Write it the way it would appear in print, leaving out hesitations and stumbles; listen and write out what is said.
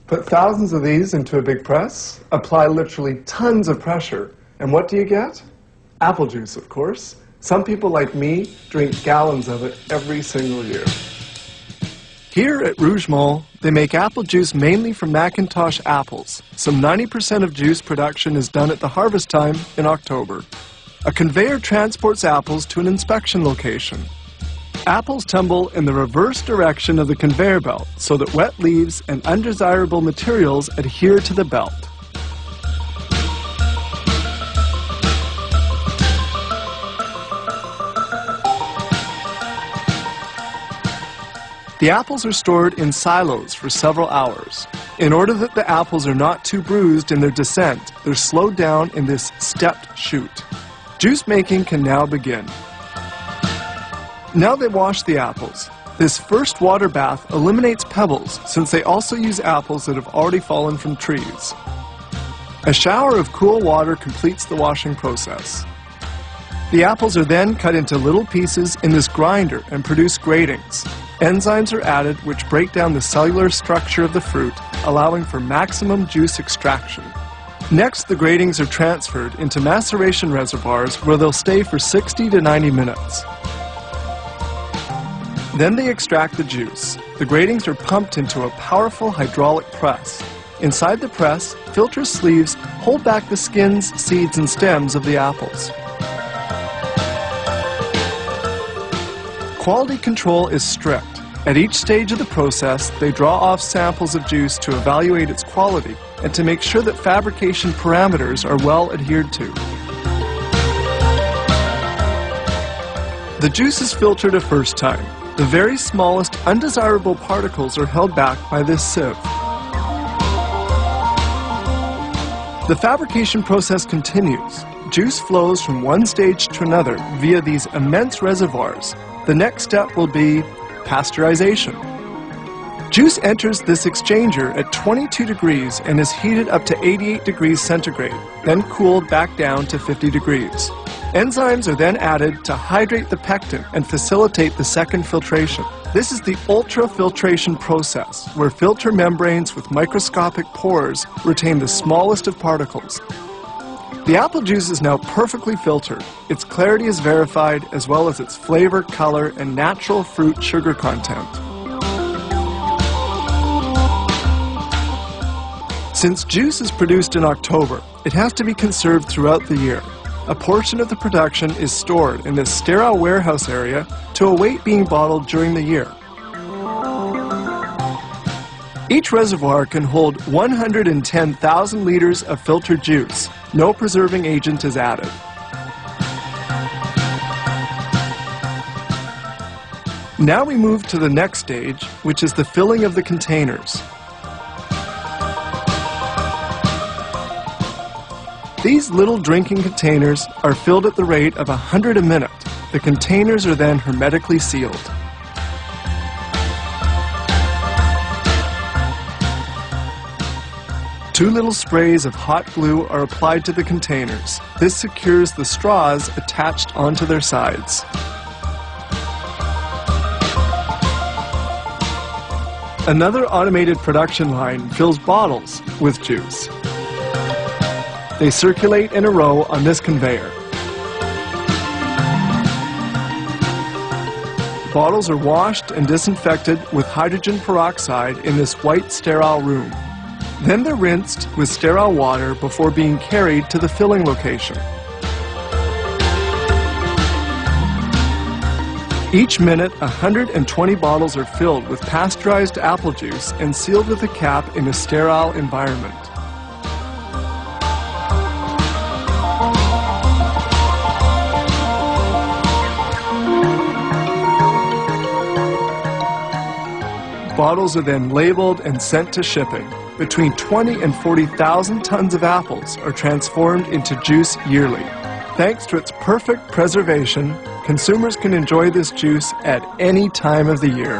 Put thousands of these into a big press, apply literally tons of pressure, and what do you get? Apple juice, of course. Some people like me drink gallons of it every single year. Here at Rougemont, they make apple juice mainly from Macintosh apples. Some 90% of juice production is done at the harvest time in October. A conveyor transports apples to an inspection location. Apples tumble in the reverse direction of the conveyor belt so that wet leaves and undesirable materials adhere to the belt. The apples are stored in silos for several hours. In order that the apples are not too bruised in their descent, they're slowed down in this stepped chute. Juice making can now begin. Now they wash the apples. This first water bath eliminates pebbles since they also use apples that have already fallen from trees. A shower of cool water completes the washing process. The apples are then cut into little pieces in this grinder and produce gratings. Enzymes are added which break down the cellular structure of the fruit, allowing for maximum juice extraction. Next, the gratings are transferred into maceration reservoirs where they'll stay for 60 to 90 minutes. Then they extract the juice. The gratings are pumped into a powerful hydraulic press. Inside the press, filter sleeves hold back the skins, seeds, and stems of the apples. Quality control is strict. At each stage of the process, they draw off samples of juice to evaluate its quality and to make sure that fabrication parameters are well adhered to. The juice is filtered a first time. The very smallest undesirable particles are held back by this sieve. The fabrication process continues. Juice flows from one stage to another via these immense reservoirs. The next step will be pasteurization. Juice enters this exchanger at 22 degrees and is heated up to 88 degrees centigrade, then cooled back down to 50 degrees. Enzymes are then added to hydrate the pectin and facilitate the second filtration. This is the ultrafiltration process, where filter membranes with microscopic pores retain the smallest of particles. The apple juice is now perfectly filtered. Its clarity is verified, as well as its flavor, color, and natural fruit sugar content. Since juice is produced in October, it has to be conserved throughout the year. A portion of the production is stored in this sterile warehouse area to await being bottled during the year. Each reservoir can hold 110,000 liters of filtered juice. No preserving agent is added. Now we move to the next stage, which is the filling of the containers. These little drinking containers are filled at the rate of 100 a minute. The containers are then hermetically sealed. Two little sprays of hot glue are applied to the containers. This secures the straws attached onto their sides. Another automated production line fills bottles with juice. They circulate in a row on this conveyor. Bottles are washed and disinfected with hydrogen peroxide in this white sterile room. Then they're rinsed with sterile water before being carried to the filling location. Each minute, 120 bottles are filled with pasteurized apple juice and sealed with a cap in a sterile environment. Bottles are then labeled and sent to shipping. Between 20 and 40,000 tons of apples are transformed into juice yearly. Thanks to its perfect preservation, consumers can enjoy this juice at any time of the year.